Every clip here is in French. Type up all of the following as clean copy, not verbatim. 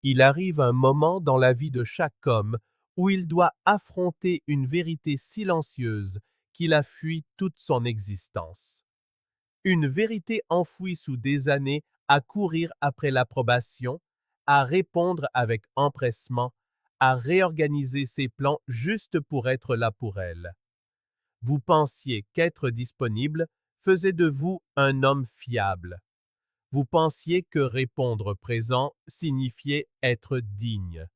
Il arrive un moment dans la vie de chaque homme où il doit affronter une vérité silencieuse qu'il a fui toute son existence. Une vérité enfouie sous des années à courir après l'approbation, à répondre avec empressement, à réorganiser ses plans juste pour être là pour elle. Vous pensiez qu'être disponible faisait de vous un homme fiable. Vous pensiez que répondre présent signifiait être digne.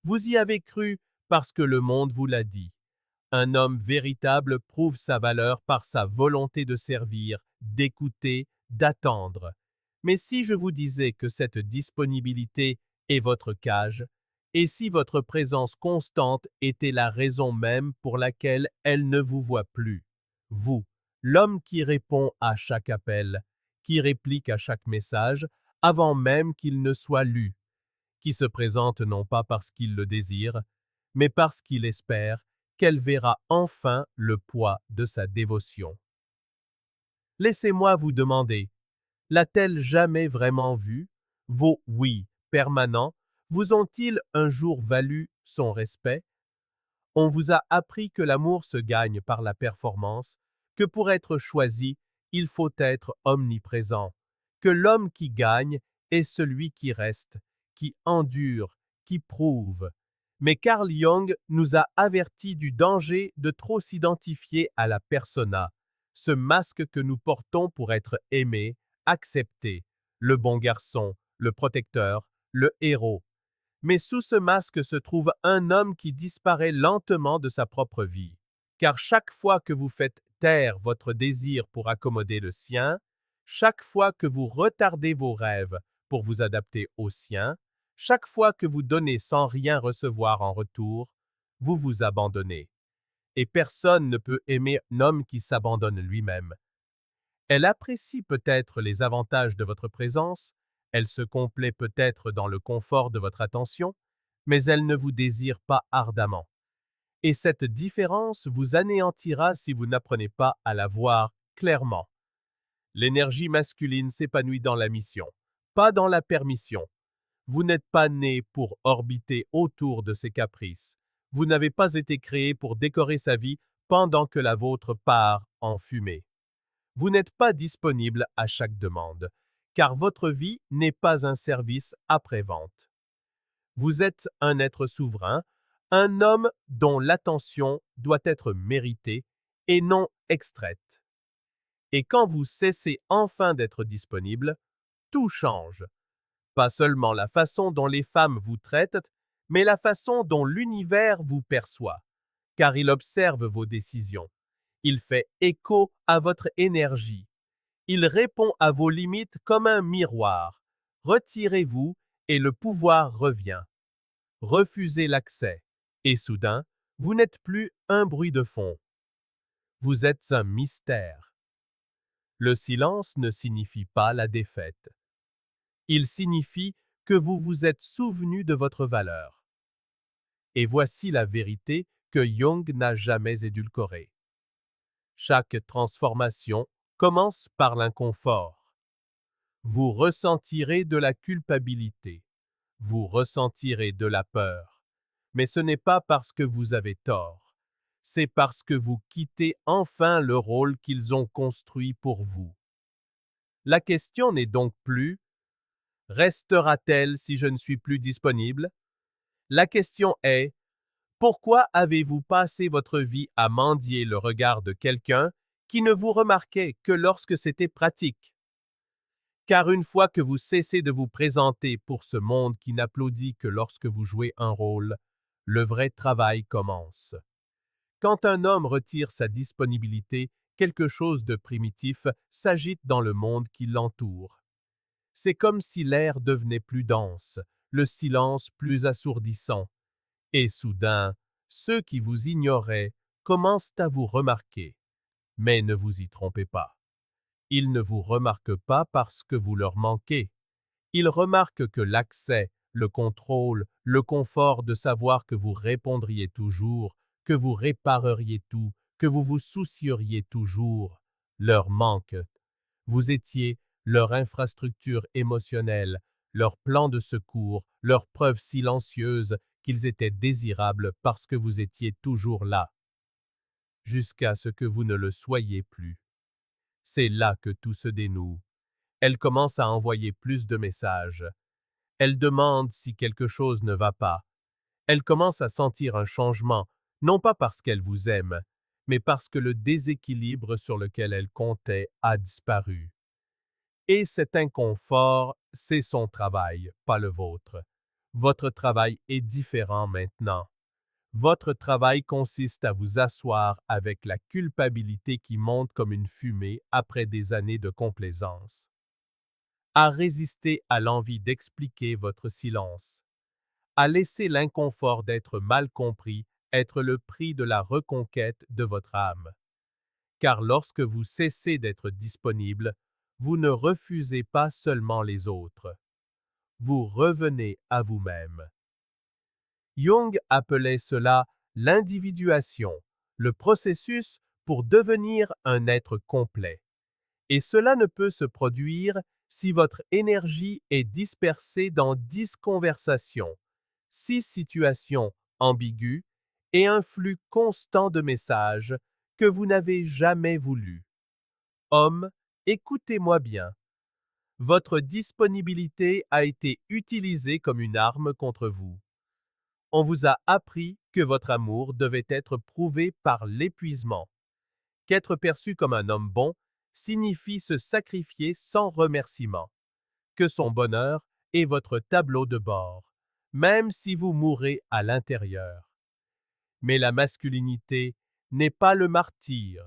Vous y avez cru parce que le monde vous l'a dit. Un homme véritable prouve sa valeur par sa volonté de servir, d'écouter, d'attendre. Mais si je vous disais que cette disponibilité est votre cage, et si votre présence constante était la raison même pour laquelle elle ne vous voit plus, vous, l'homme qui répond à chaque appel, qui réplique à chaque message, avant même qu'il ne soit lu, qui se présente non pas parce qu'il le désire, mais parce qu'il espère qu'elle verra enfin le poids de sa dévotion. Laissez-moi vous demander, l'a-t-elle jamais vraiment vu? Vos oui permanents vous ont-ils un jour valu son respect? On vous a appris que l'amour se gagne par la performance, que pour être choisi, il faut être omniprésent, que l'homme qui gagne est celui qui reste, qui endure, qui prouve. Mais Carl Jung nous a avertis du danger de trop s'identifier à la persona, ce masque que nous portons pour être aimé, accepté, le bon garçon, le protecteur, le héros. Mais sous ce masque se trouve un homme qui disparaît lentement de sa propre vie. Car chaque fois que vous faites taire votre désir pour accommoder le sien, chaque fois que vous retardez vos rêves pour vous adapter aux siens, chaque fois que vous donnez sans rien recevoir en retour, vous vous abandonnez. Et personne ne peut aimer un homme qui s'abandonne lui-même. Elle apprécie peut-être les avantages de votre présence, elle se complaît peut-être dans le confort de votre attention, mais elle ne vous désire pas ardemment. Et cette différence vous anéantira si vous n'apprenez pas à la voir clairement. L'énergie masculine s'épanouit dans la mission, pas dans la permission. Vous n'êtes pas né pour orbiter autour de ses caprices. Vous n'avez pas été créé pour décorer sa vie pendant que la vôtre part en fumée. Vous n'êtes pas disponible à chaque demande, car votre vie n'est pas un service après-vente. Vous êtes un être souverain, un homme dont l'attention doit être méritée et non extraite. Et quand vous cessez enfin d'être disponible, tout change. Pas seulement la façon dont les femmes vous traitent, mais la façon dont l'univers vous perçoit, car il observe vos décisions. Il fait écho à votre énergie. Il répond à vos limites comme un miroir. Retirez-vous et le pouvoir revient. Refusez l'accès. Et soudain, vous n'êtes plus un bruit de fond. Vous êtes un mystère. Le silence ne signifie pas la défaite. Il signifie que vous vous êtes souvenu de votre valeur. Et voici la vérité que Jung n'a jamais édulcorée. Chaque transformation commence par l'inconfort. Vous ressentirez de la culpabilité. Vous ressentirez de la peur. Mais ce n'est pas parce que vous avez tort. C'est parce que vous quittez enfin le rôle qu'ils ont construit pour vous. La question n'est donc plus « restera-t-elle si je ne suis plus disponible ?» La question est « pourquoi avez-vous passé votre vie à mendier le regard de quelqu'un qui ne vous remarquait que lorsque c'était pratique ?» Car une fois que vous cessez de vous présenter pour ce monde qui n'applaudit que lorsque vous jouez un rôle, le vrai travail commence. Quand un homme retire sa disponibilité, quelque chose de primitif s'agite dans le monde qui l'entoure. C'est comme si l'air devenait plus dense, le silence plus assourdissant. Et soudain, ceux qui vous ignoraient commencent à vous remarquer. Mais ne vous y trompez pas. Ils ne vous remarquent pas parce que vous leur manquez. Ils remarquent que l'accès, le contrôle, le confort de savoir que vous répondriez toujours, que vous répareriez tout, que vous vous soucieriez toujours, leur manque. Vous étiez leur infrastructure émotionnelle, leurs plans de secours, leurs preuves silencieuses qu'ils étaient désirables parce que vous étiez toujours là, jusqu'à ce que vous ne le soyez plus. C'est là que tout se dénoue. Elle commence à envoyer plus de messages. Elle demande si quelque chose ne va pas. Elle commence à sentir un changement, non pas parce qu'elle vous aime, mais parce que le déséquilibre sur lequel elle comptait a disparu. Et cet inconfort, c'est son travail, pas le vôtre. Votre travail est différent maintenant. Votre travail consiste à vous asseoir avec la culpabilité qui monte comme une fumée après des années de complaisance. À résister à l'envie d'expliquer votre silence. À laisser l'inconfort d'être mal compris être le prix de la reconquête de votre âme. Car lorsque vous cessez d'être disponible, vous ne refusez pas seulement les autres. Vous revenez à vous-même. Jung appelait cela l'individuation, le processus pour devenir un être complet. Et cela ne peut se produire si votre énergie est dispersée dans 10 conversations, 6 situations ambiguës et un flux constant de messages que vous n'avez jamais voulu. Homme, écoutez-moi bien. Votre disponibilité a été utilisée comme une arme contre vous. On vous a appris que votre amour devait être prouvé par l'épuisement. Qu'être perçu comme un homme bon signifie se sacrifier sans remerciement. Que son bonheur est votre tableau de bord, même si vous mourrez à l'intérieur. Mais la masculinité n'est pas le martyr,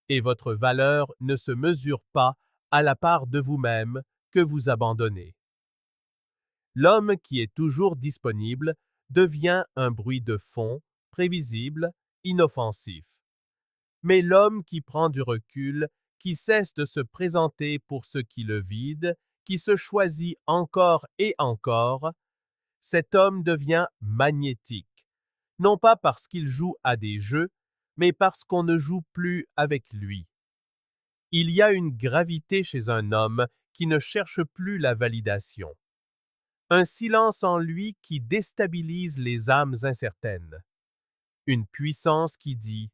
et votre valeur ne se mesure pas à la part de vous-même que vous abandonnez. L'homme qui est toujours disponible devient un bruit de fond, prévisible, inoffensif. Mais l'homme qui prend du recul, qui cesse de se présenter pour ce qui le vide, qui se choisit encore et encore, cet homme devient magnétique, non pas parce qu'il joue à des jeux, mais parce qu'on ne joue plus avec lui. Il y a une gravité chez un homme qui ne cherche plus la validation. Un silence en lui qui déstabilise les âmes incertaines. Une puissance qui dit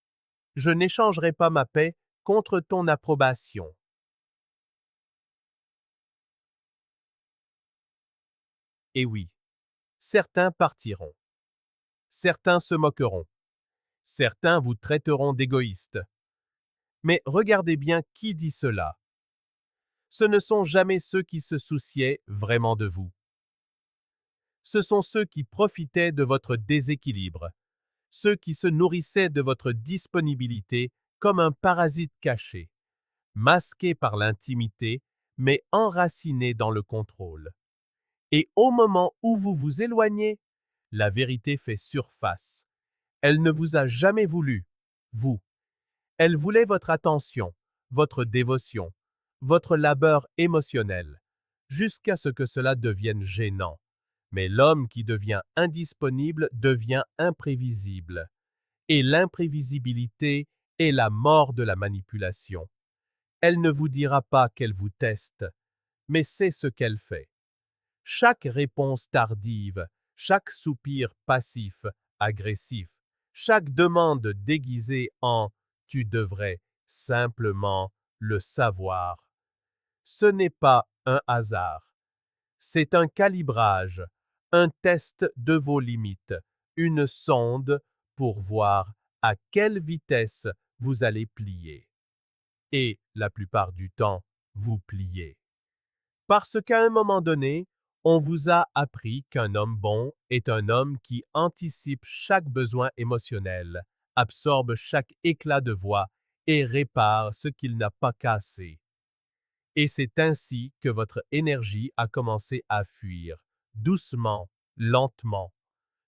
« Je n'échangerai pas ma paix contre ton approbation. » Et oui, certains partiront. Certains se moqueront. Certains vous traiteront d'égoïste. Mais regardez bien qui dit cela. Ce ne sont jamais ceux qui se souciaient vraiment de vous. Ce sont ceux qui profitaient de votre déséquilibre, ceux qui se nourrissaient de votre disponibilité comme un parasite caché, masqué par l'intimité, mais enraciné dans le contrôle. Et au moment où vous vous éloignez, la vérité fait surface. Elle ne vous a jamais voulu, vous. Elle voulait votre attention, votre dévotion, votre labeur émotionnel, jusqu'à ce que cela devienne gênant. Mais l'homme qui devient indisponible devient imprévisible. Et l'imprévisibilité est la mort de la manipulation. Elle ne vous dira pas qu'elle vous teste, mais c'est ce qu'elle fait. Chaque réponse tardive, chaque soupir passif, agressif, chaque demande déguisée en tu devrais simplement le savoir. Ce n'est pas un hasard. C'est un calibrage, un test de vos limites, une sonde pour voir à quelle vitesse vous allez plier. Et la plupart du temps, vous pliez. Parce qu'à un moment donné, on vous a appris qu'un homme bon est un homme qui anticipe chaque besoin émotionnel, absorbe chaque éclat de voix et répare ce qu'il n'a pas cassé. Et c'est ainsi que votre énergie a commencé à fuir, doucement, lentement,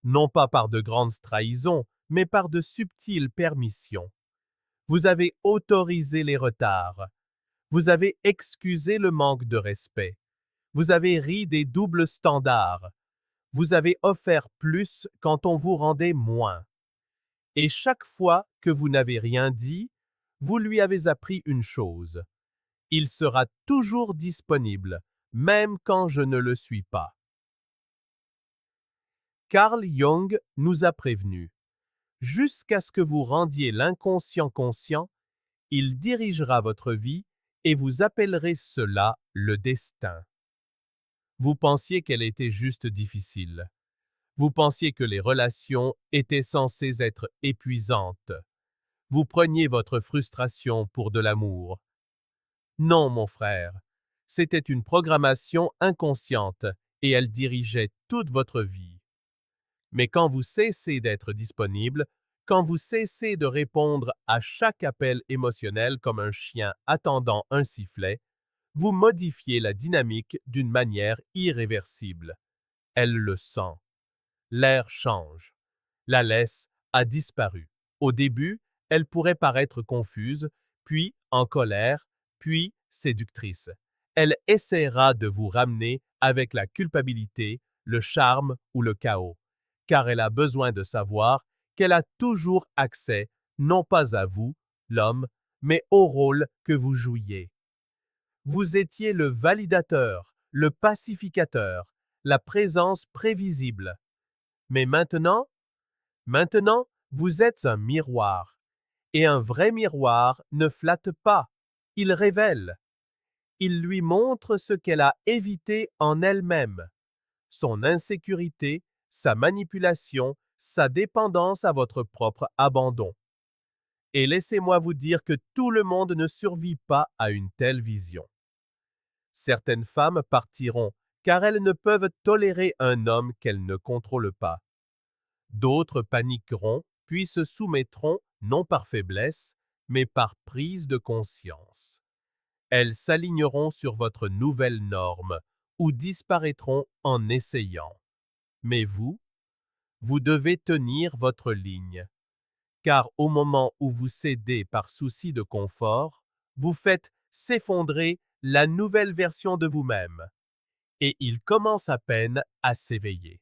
non pas par de grandes trahisons, mais par de subtiles permissions. Vous avez autorisé les retards. Vous avez excusé le manque de respect. Vous avez ri des doubles standards. Vous avez offert plus quand on vous rendait moins. Et chaque fois que vous n'avez rien dit, vous lui avez appris une chose. Il sera toujours disponible, même quand je ne le suis pas. Carl Jung nous a prévenus. Jusqu'à ce que vous rendiez l'inconscient conscient, il dirigera votre vie et vous appellerez cela le destin. Vous pensiez qu'elle était juste difficile. Vous pensiez que les relations étaient censées être épuisantes. Vous preniez votre frustration pour de l'amour. Non, mon frère, c'était une programmation inconsciente et elle dirigeait toute votre vie. Mais quand vous cessez d'être disponible, quand vous cessez de répondre à chaque appel émotionnel comme un chien attendant un sifflet, vous modifiez la dynamique d'une manière irréversible. Elle le sent. L'air change. La laisse a disparu. Au début, elle pourrait paraître confuse, puis en colère, puis séductrice. Elle essaiera de vous ramener avec la culpabilité, le charme ou le chaos, car elle a besoin de savoir qu'elle a toujours accès, non pas à vous, l'homme, mais au rôle que vous jouiez. Vous étiez le validateur, le pacificateur, la présence prévisible. Mais maintenant, vous êtes un miroir. Et un vrai miroir ne flatte pas, il révèle. Il lui montre ce qu'elle a évité en elle-même, son insécurité, sa manipulation, sa dépendance à votre propre abandon. Et laissez-moi vous dire que tout le monde ne survit pas à une telle vision. Certaines femmes partiront car elles ne peuvent tolérer un homme qu'elles ne contrôlent pas. D'autres paniqueront, puis se soumettront non par faiblesse, mais par prise de conscience. Elles s'aligneront sur votre nouvelle norme ou disparaîtront en essayant. Mais vous devez tenir votre ligne. Car au moment où vous cédez par souci de confort, vous faites s'effondrer la nouvelle version de vous-même. Et il commence à peine à s'éveiller.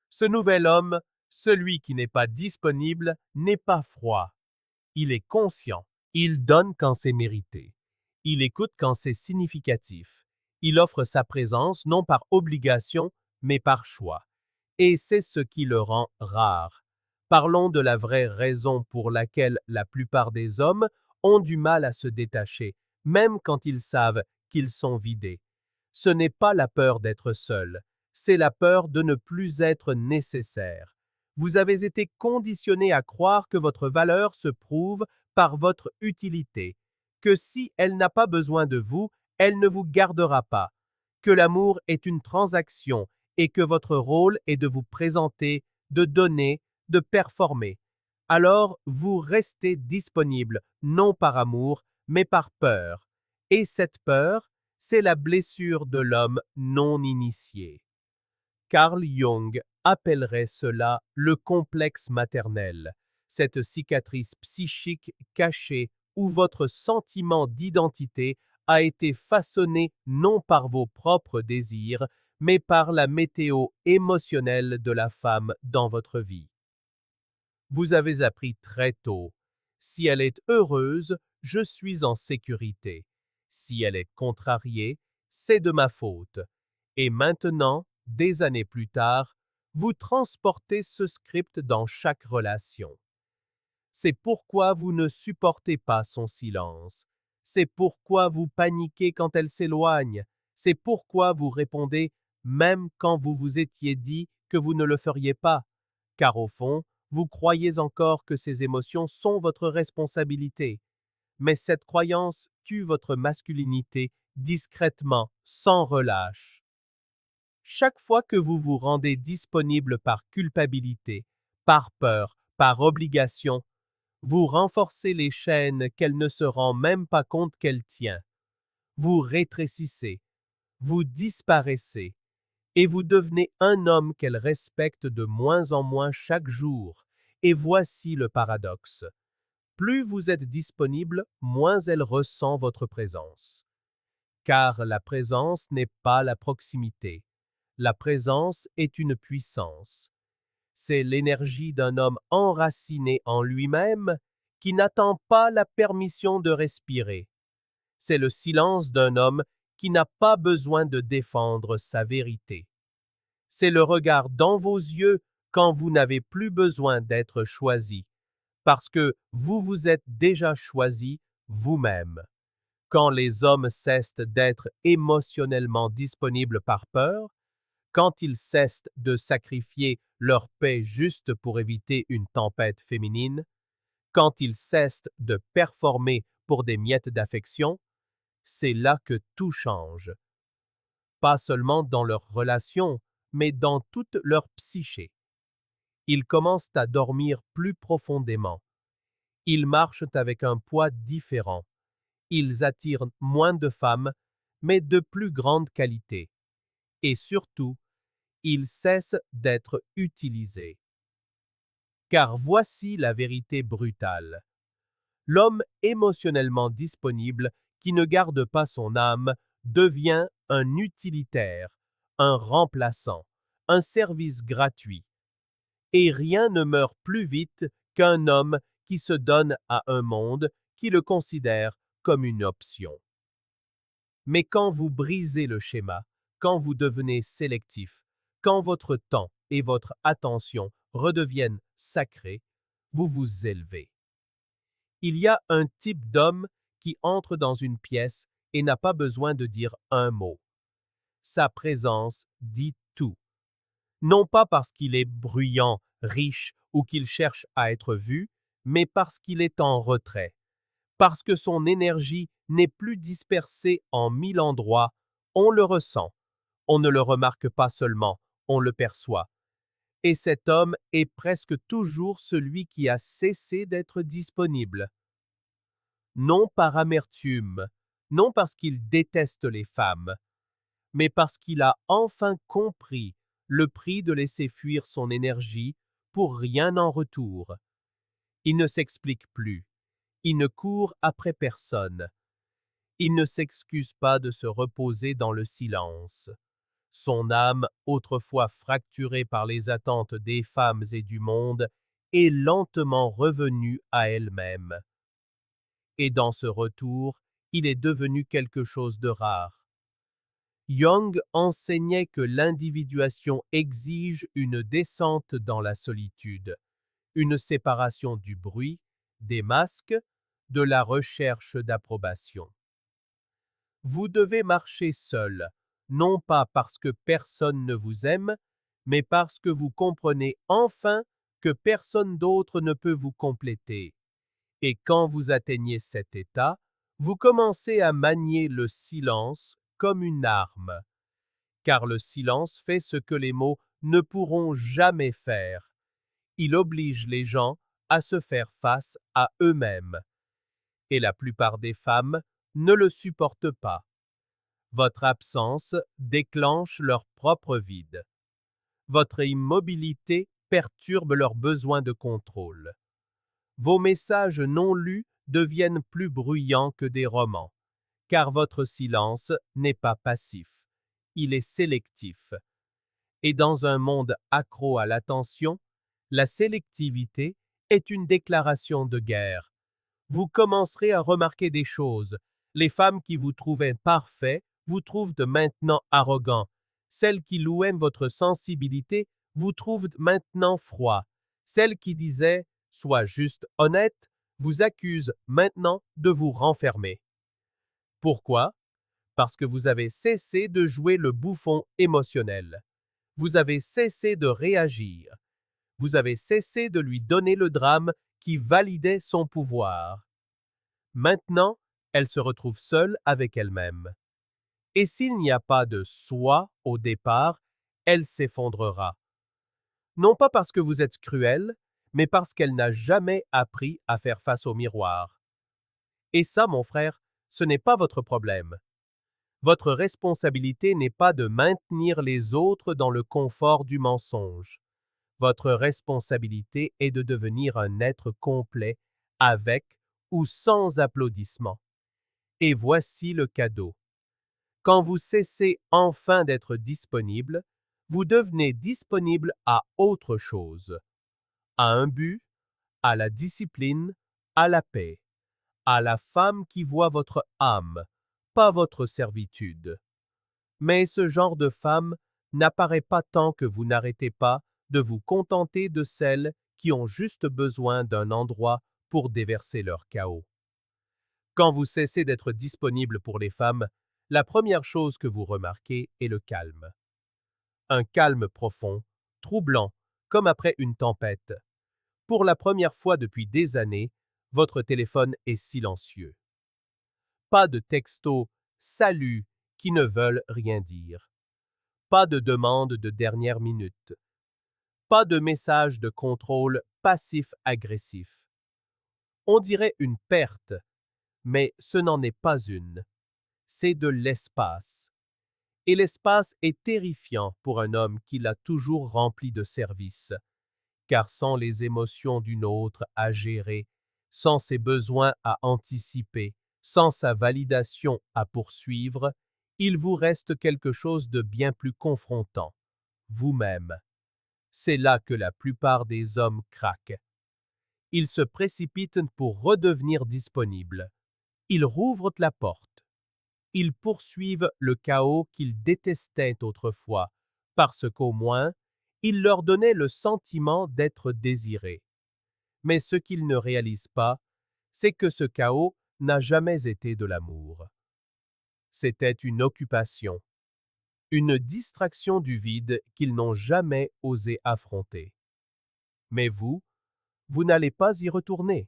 Ce nouvel homme, celui qui n'est pas disponible, n'est pas froid. Il est conscient. Il donne quand c'est mérité. Il écoute quand c'est significatif. Il offre sa présence non par obligation, mais par choix. Et c'est ce qui le rend rare. Parlons de la vraie raison pour laquelle la plupart des hommes ont du mal à se détacher, même quand ils savent qu'ils sont vidés. Ce n'est pas la peur d'être seul, c'est la peur de ne plus être nécessaire. Vous avez été conditionné à croire que votre valeur se prouve par votre utilité, que si elle n'a pas besoin de vous, elle ne vous gardera pas, que l'amour est une transaction et que votre rôle est de vous présenter, de donner, de performer. Alors vous restez disponible, non par amour, mais par peur. Et cette peur, c'est la blessure de l'homme non initié. Carl Jung appellerait cela le complexe maternel, cette cicatrice psychique cachée où votre sentiment d'identité a été façonné non par vos propres désirs, mais par la météo émotionnelle de la femme dans votre vie. Vous avez appris très tôt. Si elle est heureuse, je suis en sécurité. Si elle est contrariée, c'est de ma faute. Et maintenant, des années plus tard, vous transportez ce script dans chaque relation. C'est pourquoi vous ne supportez pas son silence. C'est pourquoi vous paniquez quand elle s'éloigne. C'est pourquoi vous répondez même quand vous vous étiez dit que vous ne le feriez pas. Car au fond, vous croyez encore que ces émotions sont votre responsabilité. Mais cette croyance tue votre masculinité discrètement, sans relâche. Chaque fois que vous vous rendez disponible par culpabilité, par peur, par obligation, vous renforcez les chaînes qu'elle ne se rend même pas compte qu'elle tient. Vous rétrécissez, vous disparaissez, et vous devenez un homme qu'elle respecte de moins en moins chaque jour. Et voici le paradoxe. Plus vous êtes disponible, moins elle ressent votre présence. Car la présence n'est pas la proximité. La présence est une puissance. C'est l'énergie d'un homme enraciné en lui-même qui n'attend pas la permission de respirer. C'est le silence d'un homme qui n'a pas besoin de défendre sa vérité. C'est le regard dans vos yeux quand vous n'avez plus besoin d'être choisi, parce que vous vous êtes déjà choisi vous-même. Quand les hommes cessent d'être émotionnellement disponibles par peur, quand ils cessent de sacrifier leur paix juste pour éviter une tempête féminine, quand ils cessent de performer pour des miettes d'affection, c'est là que tout change. Pas seulement dans leurs relations, mais dans toute leur psyché. Ils commencent à dormir plus profondément. Ils marchent avec un poids différent. Ils attirent moins de femmes, mais de plus grande qualité. Et surtout, ils cessent d'être utilisés. Car voici la vérité brutale. L'homme émotionnellement disponible qui ne garde pas son âme devient un utilitaire, un remplaçant, un service gratuit. Et rien ne meurt plus vite qu'un homme qui se donne à un monde qui le considère comme une option. Mais quand vous brisez le schéma, quand vous devenez sélectif, quand votre temps et votre attention redeviennent sacrés, vous vous élevez. Il y a un type d'homme qui entre dans une pièce et n'a pas besoin de dire un mot. Sa présence dit tout. Non pas parce qu'il est bruyant, riche ou qu'il cherche à être vu, mais parce qu'il est en retrait. Parce que son énergie n'est plus dispersée en 1000 endroits, on le ressent. On ne le remarque pas seulement, on le perçoit. Et cet homme est presque toujours celui qui a cessé d'être disponible. Non par amertume, non parce qu'il déteste les femmes, mais parce qu'il a enfin compris le prix de laisser fuir son énergie pour rien en retour. Il ne s'explique plus, il ne court après personne, il ne s'excuse pas de se reposer dans le silence. Son âme, autrefois fracturée par les attentes des femmes et du monde, est lentement revenue à elle-même. Et dans ce retour, il est devenu quelque chose de rare. Jung enseignait que l'individuation exige une descente dans la solitude, une séparation du bruit, des masques, de la recherche d'approbation. Vous devez marcher seul, non pas parce que personne ne vous aime, mais parce que vous comprenez enfin que personne d'autre ne peut vous compléter. Et quand vous atteignez cet état, vous commencez à manier le silence comme une arme. Car le silence fait ce que les mots ne pourront jamais faire. Il oblige les gens à se faire face à eux-mêmes. Et la plupart des femmes ne le supportent pas. Votre absence déclenche leur propre vide. Votre immobilité perturbe leur besoin de contrôle. Vos messages non lus deviennent plus bruyants que des romans, car votre silence n'est pas passif, il est sélectif. Et dans un monde accro à l'attention, la sélectivité est une déclaration de guerre. Vous commencerez à remarquer des choses. Les femmes qui vous trouvaient parfait vous trouvent de maintenant arrogant. Celles qui louaient votre sensibilité vous trouvent maintenant froid. Celles qui disaient « sois juste honnête » vous accusent maintenant de vous renfermer. Pourquoi? Parce que vous avez cessé de jouer le bouffon émotionnel. Vous avez cessé de réagir. Vous avez cessé de lui donner le drame qui validait son pouvoir. Maintenant, elle se retrouve seule avec elle-même. Et s'il n'y a pas de soi au départ, elle s'effondrera. Non pas parce que vous êtes cruel, mais parce qu'elle n'a jamais appris à faire face au miroir. Et ça, mon frère, ce n'est pas votre problème. Votre responsabilité n'est pas de maintenir les autres dans le confort du mensonge. Votre responsabilité est de devenir un être complet avec ou sans applaudissements. Et voici le cadeau. Quand vous cessez enfin d'être disponible, vous devenez disponible à autre chose, à un but, à la discipline, à la paix, à la femme qui voit votre âme, pas votre servitude. Mais ce genre de femme n'apparaît pas tant que vous n'arrêtez pas de vous contenter de celles qui ont juste besoin d'un endroit pour déverser leur chaos. Quand vous cessez d'être disponible pour les femmes, la première chose que vous remarquez est le calme. Un calme profond, troublant, comme après une tempête. Pour la première fois depuis des années, votre téléphone est silencieux. Pas de textos salut qui ne veulent rien dire. Pas de demande de dernière minute. Pas de message de contrôle passif-agressif. On dirait une perte, mais ce n'en est pas une. C'est de l'espace. Et l'espace est terrifiant pour un homme qui l'a toujours rempli de services, car sans les émotions d'une autre à gérer, sans ses besoins à anticiper, sans sa validation à poursuivre, il vous reste quelque chose de bien plus confrontant, vous-même. C'est là que la plupart des hommes craquent. Ils se précipitent pour redevenir disponibles. Ils rouvrent la porte. Ils poursuivent le chaos qu'ils détestaient autrefois, parce qu'au moins, il leur donnait le sentiment d'être désirés. Mais ce qu'ils ne réalisent pas, c'est que ce chaos n'a jamais été de l'amour. C'était une occupation, une distraction du vide qu'ils n'ont jamais osé affronter. Mais vous n'allez pas y retourner.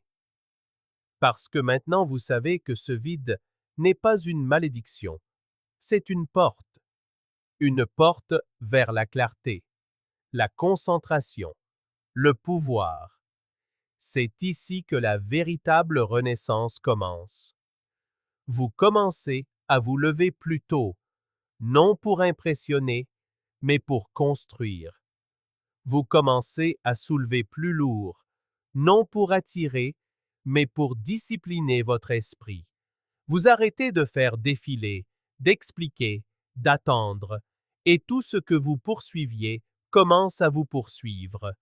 Parce que maintenant vous savez que ce vide n'est pas une malédiction, c'est une porte vers la clarté, la concentration, le pouvoir. C'est ici que la véritable renaissance commence. Vous commencez à vous lever plus tôt, non pour impressionner, mais pour construire. Vous commencez à soulever plus lourd, non pour attirer, mais pour discipliner votre esprit. Vous arrêtez de faire défiler, d'expliquer, d'attendre, et tout ce que vous poursuiviez commence à vous poursuivre.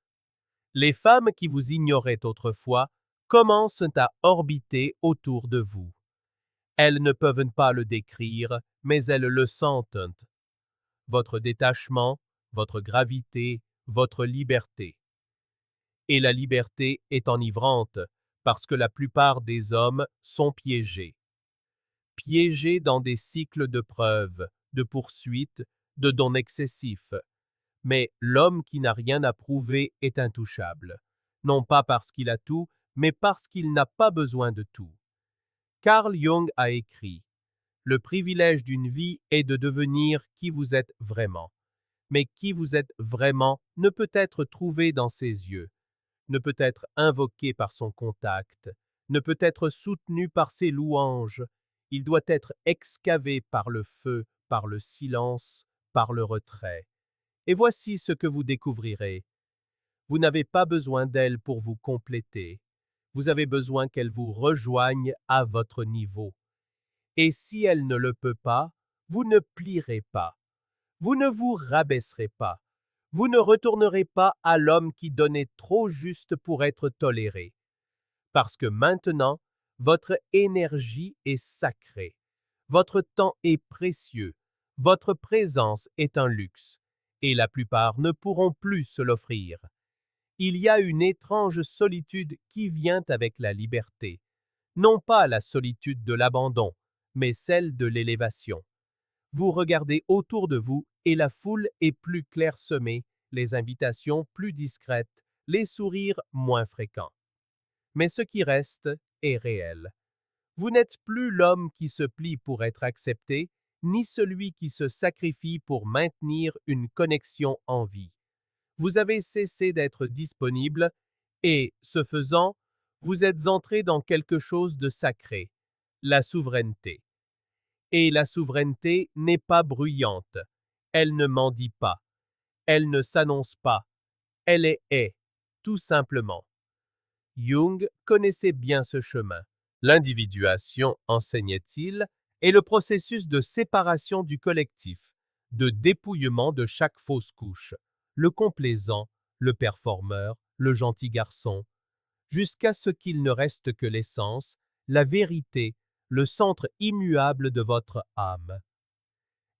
Les femmes qui vous ignoraient autrefois commencent à orbiter autour de vous. Elles ne peuvent pas le décrire, mais elles le sentent. Votre détachement, votre gravité, votre liberté. Et la liberté est enivrante, parce que la plupart des hommes sont piégés. Piégés dans des cycles de preuves, de poursuites, de dons excessifs. Mais l'homme qui n'a rien à prouver est intouchable, non pas parce qu'il a tout, mais parce qu'il n'a pas besoin de tout. Carl Jung a écrit « Le privilège d'une vie est de devenir qui vous êtes vraiment. Mais qui vous êtes vraiment ne peut être trouvé dans ses yeux, ne peut être invoqué par son contact, ne peut être soutenu par ses louanges. Il doit être excavé par le feu, par le silence, par le retrait. Et voici ce que vous découvrirez. Vous n'avez pas besoin d'elle pour vous compléter. Vous avez besoin qu'elle vous rejoigne à votre niveau. Et si elle ne le peut pas, vous ne plierez pas. Vous ne vous rabaisserez pas. Vous ne retournerez pas à l'homme qui donnait trop juste pour être toléré. Parce que maintenant, votre énergie est sacrée. Votre temps est précieux. Votre présence est un luxe. Et la plupart ne pourront plus se l'offrir. Il y a une étrange solitude qui vient avec la liberté. Non pas la solitude de l'abandon, mais celle de l'élévation. Vous regardez autour de vous et la foule est plus clairsemée, les invitations plus discrètes, les sourires moins fréquents. Mais ce qui reste est réel. Vous n'êtes plus l'homme qui se plie pour être accepté, ni celui qui se sacrifie pour maintenir une connexion en vie. Vous avez cessé d'être disponible et, ce faisant, vous êtes entré dans quelque chose de sacré, la souveraineté. Et la souveraineté n'est pas bruyante, elle ne mendie pas, elle ne s'annonce pas, elle est, tout simplement. Jung connaissait bien ce chemin. L'individuation, enseignait-il, est le processus de séparation du collectif, de dépouillement de chaque fausse couche, le complaisant, le performeur, le gentil garçon, jusqu'à ce qu'il ne reste que l'essence, la vérité, le centre immuable de votre âme.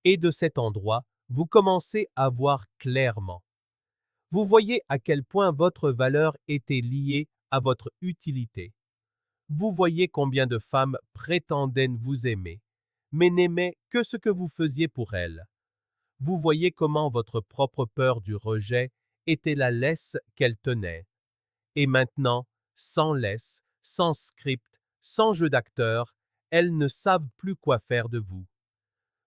Et de cet endroit, vous commencez à voir clairement. Vous voyez à quel point votre valeur était liée à votre utilité. Vous voyez combien de femmes prétendaient vous aimer, mais n'aimaient que ce que vous faisiez pour elles. Vous voyez comment votre propre peur du rejet était la laisse qu'elles tenaient. Et maintenant, sans laisse, sans script, sans jeu d'acteur, elles ne savent plus quoi faire de vous.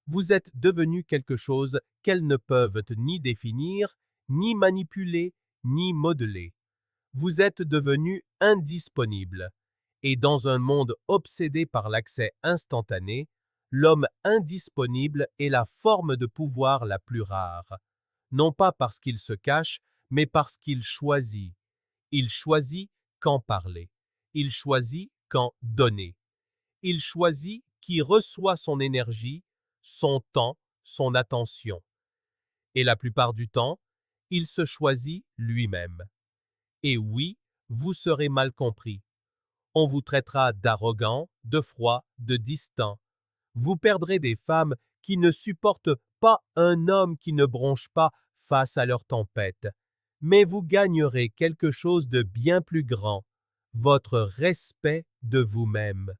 Vous êtes devenu quelque chose qu'elles ne peuvent ni définir, ni manipuler, ni modeler. Vous êtes devenu indisponible. Et dans un monde obsédé par l'accès instantané, l'homme indisponible est la forme de pouvoir la plus rare. Non pas parce qu'il se cache, mais parce qu'il choisit. Il choisit quand parler. Il choisit quand donner. Il choisit qui reçoit son énergie, son temps, son attention. Et la plupart du temps, il se choisit lui-même. Et oui, vous serez mal compris. On vous traitera d'arrogant, de froid, de distant. Vous perdrez des femmes qui ne supportent pas un homme qui ne bronche pas face à leur tempête. Mais vous gagnerez quelque chose de bien plus grand, votre respect de vous-même.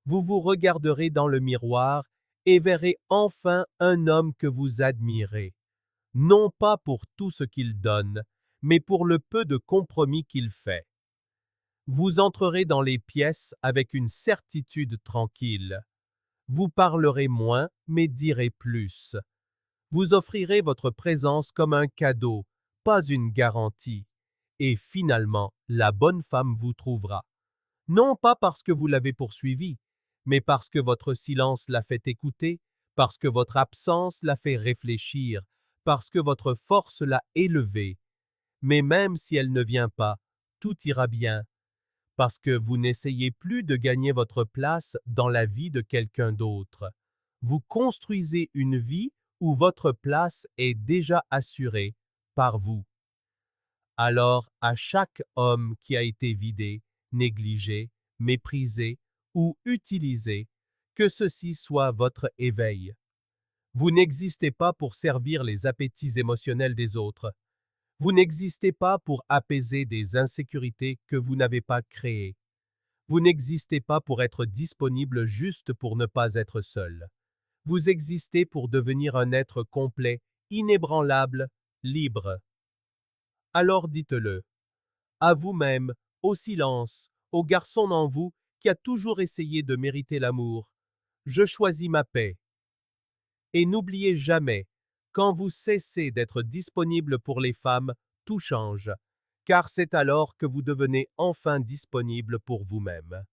Vous vous regarderez dans le miroir et verrez enfin un homme que vous admirez, non pas pour tout ce qu'il donne, mais pour le peu de compromis qu'il fait. Vous entrerez dans les pièces avec une certitude tranquille. Vous parlerez moins, mais direz plus. Vous offrirez votre présence comme un cadeau, pas une garantie. Et finalement, la bonne femme vous trouvera. Non pas parce que vous l'avez poursuivie, mais parce que votre silence l'a fait écouter, parce que votre absence l'a fait réfléchir, parce que votre force l'a élevée. Mais même si elle ne vient pas, tout ira bien, parce que vous n'essayez plus de gagner votre place dans la vie de quelqu'un d'autre. Vous construisez une vie où votre place est déjà assurée par vous. Alors, à chaque homme qui a été vidé, négligé, méprisé ou utilisé, que ceci soit votre éveil. Vous n'existez pas pour servir les appétits émotionnels des autres. Vous n'existez pas pour apaiser des insécurités que vous n'avez pas créées. Vous n'existez pas pour être disponible juste pour ne pas être seul. Vous existez pour devenir un être complet, inébranlable, libre. Alors dites-le, à vous-même, au silence, au garçon en vous qui a toujours essayé de mériter l'amour. Je choisis ma paix. Et n'oubliez jamais, quand vous cessez d'être disponible pour les femmes, tout change, car c'est alors que vous devenez enfin disponible pour vous-même.